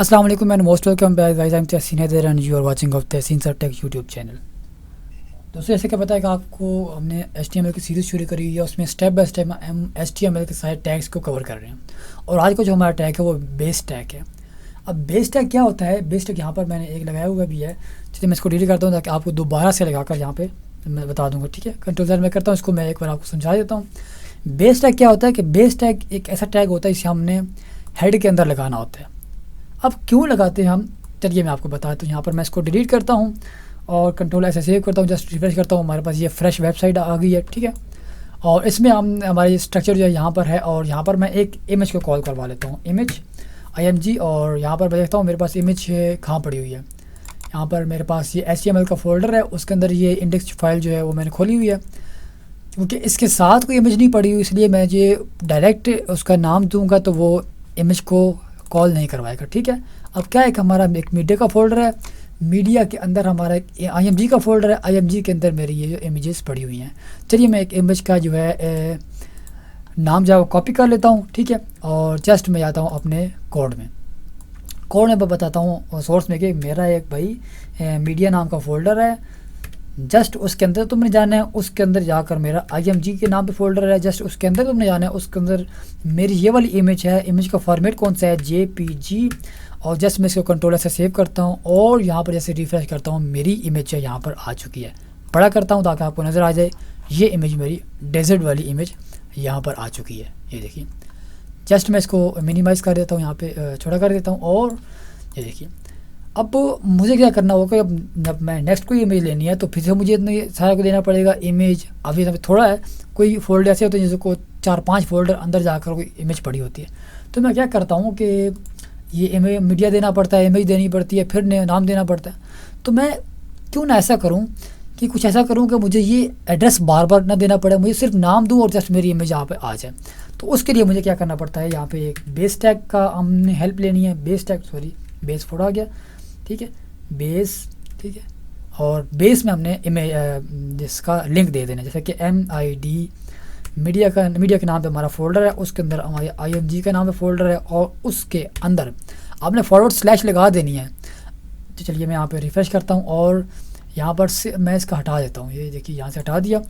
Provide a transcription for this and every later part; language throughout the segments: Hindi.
अस्सलाम वालेकुम and most welcome back guys. I am Tahseen Haider and you are watching of Tahseen sir tech YouTube channel. दोस्तों, जैसे कि पता है कि आपको हमने HTML की सीरीज़ शुरू करी हुई है, उसमें स्टेप बाय स्टेप हम HTML के सारे टैग्स को कवर कर रहे हैं। और आज का जो हमारा टैग है वो बेस टैग है। अब बेस टैग क्या होता है? बेस टैग यहाँ पर मैंने एक लगाया हुआ भी है, चलिए मैं इसको डिलीट करता हूँ ताकि आपको दोबारा से लगाकर यहाँ पे मैं बता दूँगा। ठीक है, कंट्रोल Z में करता हूँ, इसको मैं एक बार आपको समझा देता हूँ। बेस टैग क्या होता है कि बेस टैग एक ऐसा टैग होता है जिसे हमने हेड के अंदर लगाना होता है। अब क्यों लगाते हैं हम, चलिए मैं आपको बताता हूँ। यहाँ पर मैं इसको डिलीट करता हूँ और कंट्रोल ऐसे सेव करता हूँ, जस्ट रिफ्रेश करता हूँ, हमारे पास ये फ्रेश वेबसाइट आ गई है। ठीक है, और इसमें हम हमारी स्ट्रक्चर जो है यहाँ पर है, और यहाँ पर मैं एक इमेज को कॉल करवा लेता हूँ, इमेज img। और यहाँ पर मैं देखता हूँ मेरे पास इमेज कहाँ पड़ी हुई है। यहाँ पर मेरे पास ये HTML का फोल्डर है, उसके अंदर ये इंडेक्स फाइल जो है वो मैंने खोली हुई है। क्योंकि इसके साथ कोई इमेज नहीं पड़ी हुई, इसलिए मैं ये डायरेक्ट उसका नाम दूंगा तो वो इमेज को कॉल नहीं करवाएगा। ठीक है, अब क्या है कि हमारा एक मीडिया का फोल्डर है, मीडिया के अंदर हमारा एक img का फोल्डर है, img के अंदर मेरी ये जो इमेजेस पड़ी हुई हैं। चलिए मैं एक इमेज का जो है नाम जो है वो कॉपी कर लेता हूँ। ठीक है, और जस्ट मैं जाता हूँ अपने कोड में मैं बताता हूँ सोर्स में कि मेरा एक भाई मीडिया नाम का फोल्डर है। जस्ट उसके अंदर तुमने जाना है, उसके अंदर जाकर मेरा img के नाम पे फोल्डर है, जस्ट उसके अंदर तुमने जाना है, उसके अंदर मेरी ये वाली इमेज है। इमेज का फॉर्मेट कौन सा है? JPG। और जस्ट मैं इसको कंट्रोल से सेव करता हूँ और यहाँ पर जैसे रिफ्रेश करता हूँ मेरी इमेज है यहाँ पर आ चुकी है। बड़ा करता हूँ ताकि आपको नज़र आ जाए, ये इमेज मेरी डेजर्ट वाली इमेज यहाँ पर आ चुकी है। ये देखिए, जस्ट मैं इसको मिनिमाइज़ कर देता हूँ, यहाँ पे छोटा कर देता हूँ, और ये देखिए। अब मुझे क्या करना होगा, जब मैं नेक्स्ट कोई इमेज लेनी है तो फिर से मुझे इतने सारा को देना पड़ेगा इमेज। अभी थोड़ा है, कोई फोल्डर ऐसे होते हैं जिसको 4-5 फोल्डर अंदर जाकर कोई इमेज पड़ी होती है। तो मैं क्या करता हूँ कि ये इमेज मीडिया देना पड़ता है, इमेज देनी पड़ती है, फिर नाम देना पड़ता है। तो मैं क्यों ना ऐसा करूँ कि कुछ ऐसा करूँ कि मुझे ये एड्रेस बार बार ना देना पड़े, मुझे सिर्फ नाम दूँ और जस्ट मेरी इमेज यहाँ पे आ जाए। तो उसके लिए मुझे क्या करना पड़ता है, यहाँ पे एक बेस टैग का हमने हेल्प लेनी है। बेस फोड़ा गया। ठीक है, बेस। ठीक है, और बेस में हमने इमेज जिसका लिंक दे देना, जैसे कि MID मीडिया के नाम पे हमारा फोल्डर है, उसके अंदर हमारे img का नाम पे फोल्डर है, और उसके अंदर आपने / लगा देनी है। तो चलिए मैं यहाँ पे रिफ्रेश करता हूँ और यहाँ पर से मैं इसका हटा देता हूँ। ये देखिए, यहाँ से हटा दिया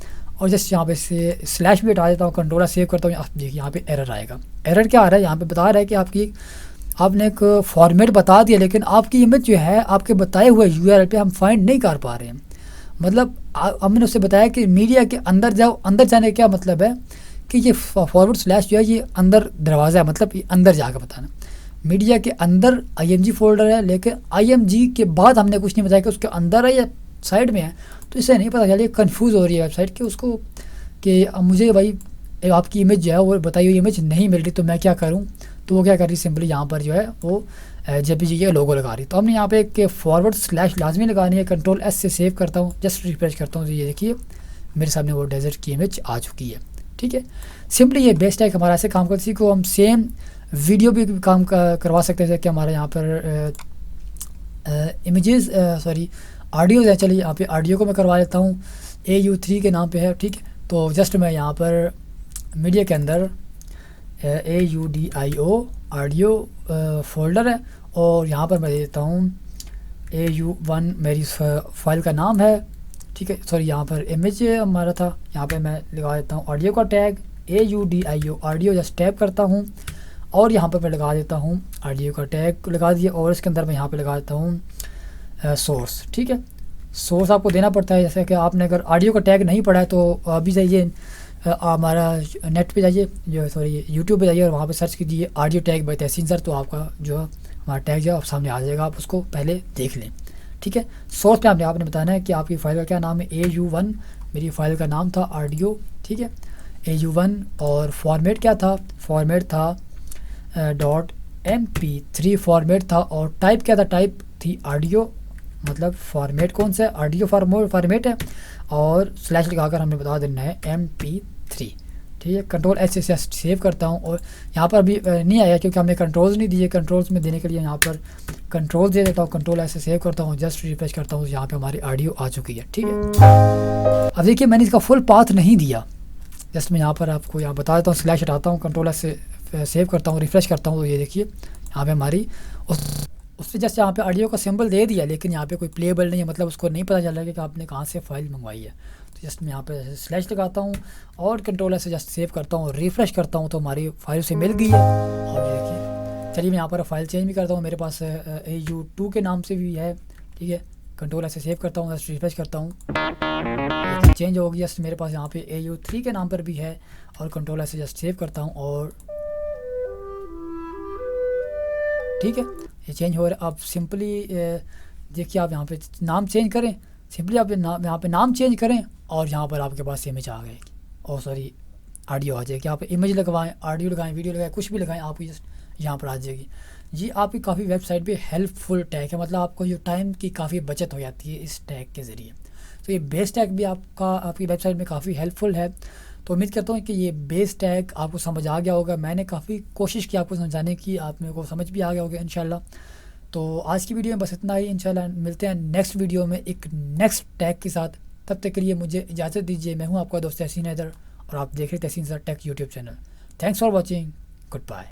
और जस्ट यहाँ पे से स्लैश भी हटा देता हूँ, कंट्रोल सेव करता हूँ। देखिए यहाँ पे एरर आएगा। एरर क्या आ रहा है? यहाँ पे बता रहा है कि आपने एक फॉर्मेट बता दिया, लेकिन आपकी इमेज जो है आपके बताए हुए URL पे हम फाइंड नहीं कर पा रहे हैं। मतलब हमने उससे बताया कि मीडिया के अंदर जाओ। अंदर जाने का क्या मतलब है कि ये / जो है ये अंदर दरवाज़ा है, मतलब ये अंदर जाकर बताना। मीडिया के अंदर img फोल्डर है, लेकिन img के बाद हमने कुछ नहीं बताया कि उसके अंदर है या साइड में है। तो इससे नहीं पता चलिए, कन्फ्यूज़ हो रही है वेबसाइट कि उसको कि मुझे भाई आपकी इमेज जो है वो बताई हुई इमेज नहीं मिल रही, तो मैं क्या करूँ? तो वो क्या कर रही, सिंपली यहाँ पर जो है वो JPG का लोगो लगा रही। तो हमने यहाँ पे एक / लाजमी लगानी है। कंट्रोल S से सेव करता हूँ, जस्ट रिफ्रेश करता हूँ, तो ये देखिए मेरे सामने वो डेजर्ट की इमेज आ चुकी है। ठीक है, सिंपली ये बेस टैग हमारा ऐसे काम करता है। इसी को हम सेम वीडियो भी काम करवा सकते हैं, जैसे कि हमारे यहाँ पर इमेजेस ऑडियोज़ है। चलिए यहाँ पे ऑडियो को मैं करवा लेता हूँ, AU3 के नाम पे है। ठीक है, तो जस्ट मैं यहाँ पर मीडिया के अंदर AUDIO ऑडियो फोल्डर है, और यहाँ पर मैं देता हूँ AU1 मेरी फाइल का नाम है। ठीक है, यहाँ पर इमेज हमारा था, यहाँ पे मैं लगा देता हूँ ऑडियो का tag AUDIO audio, just tap करता हूँ और यहाँ पर मैं लगा देता हूँ ऑडियो का टैग लगा दिया, और इसके अंदर मैं यहाँ पे लगा देता हूँ सोर्स। ठीक है, सोर्स आपको देना पड़ता है। जैसे कि आपने अगर ऑडियो का टैग नहीं पढ़ा है तो अभी जाइए हमारा नेट पे जाइए, यूट्यूब पे जाइए और वहाँ पे सर्च कीजिए ऑडियो टैग बाय तहसीन सर, तो आपका जो हमारा टैग जो है सामने आ जाएगा, आप उसको पहले देख लें। ठीक है, सोर्स पे आपने बताना है कि आपकी फ़ाइल का क्या नाम है। AU1 मेरी फ़ाइल का नाम था ऑडियो। ठीक है, AU1, और फॉर्मेट क्या था? फॉर्मेट था .mp3 फॉर्मेट था, और टाइप क्या था? टाइप थी ऑडियो, मतलब फॉर्मेट कौन सा है? ऑडियो फॉर्मेट है, और स्लैश लगाकर हमने बता देना है MP3। ठीक है, कंट्रोल S से सेव करता हूँ, और यहाँ पर अभी नहीं आया क्योंकि हमने कंट्रोल्स नहीं दिए। कंट्रोल्स में देने के लिए यहाँ पर कंट्रोल दे देता हूँ, कंट्रोल S से सेव करता हूँ, जस्ट रिफ्रेश करता हूँ, यहाँ पे हमारी ऑडियो आ चुकी है। ठीक है, अब देखिए मैंने इसका फुल पाथ नहीं दिया, जस्ट मैं यहाँ पर आपको यहाँ बता देता हूँ, स्लैश हटाता हूँ, कंट्रोल S से सेव करता हूँ, रिफ्रेश करता हूँ, तो ये देखिए यहाँ पे हमारी उसने जस्ट यहाँ पे ऑडियो का सिंबल दे दिया, लेकिन यहाँ पे कोई प्लेबल नहीं है, मतलब उसको नहीं पता चल रहा है कि आपने कहाँ से फाइल मंगवाई है। तो जस्ट मैं यहाँ पे स्लैश लगाता हूँ और कंट्रोलर से जस्ट सेव करता हूँ, रिफ़्रेश करता हूँ तो हमारी फाइल से मिल गई है। और ये देखिए, चलिए मैं यहाँ पर फाइल चेंज भी करता हूँ, मेरे पास AU2 के नाम से भी है, ठीक है। कंट्रोलर से सेव करता हूँ, जस्ट रिफ्रेश करता हूँ, चेंज हो गया। जस्ट मेरे पास यहाँ पे AU3 के नाम पर भी है और कंट्रोलर से जस्ट सेव करता हूँ और ठीक है, ये चेंज हो रहा है। आप सिंपली देखिए, आप यहाँ पे नाम चेंज करें, सिंपली आप यहाँ पे नाम चेंज करें और यहाँ पर आपके पास इमेज आ गएगी, और सॉरी ऑडियो आ जाएगी। आप इमेज लगवाएं, ऑडियो लगाएं, वीडियो लगाएं, कुछ भी लगाएं, आपकी जस्ट यहाँ पर आ जाएगी। जी आपकी काफ़ी वेबसाइट पे हेल्पफुल टैग है, मतलब आपको जो टाइम की काफ़ी बचत हो जाती है इस टैग के ज़रिए। तो ये बेस टैग भी आपकी वेबसाइट में काफ़ी हेल्पफुल है। तो उम्मीद करता हूँ कि ये बेस टैग आपको समझ आ गया होगा। मैंने काफ़ी कोशिश की आपको समझाने की, आप मेरे को समझ भी आ गया होगा इंशाल्लाह। तो आज की वीडियो में बस इतना ही, इंशाल्लाह मिलते हैं नेक्स्ट वीडियो में एक नेक्स्ट टैग के साथ। तब तक के लिए मुझे इजाज़त दीजिए। मैं हूँ आपका दोस्त तहसीन हैदर और आप देख रहे Tahseen sir tech YouTube channel. Thanks for watching, good bye.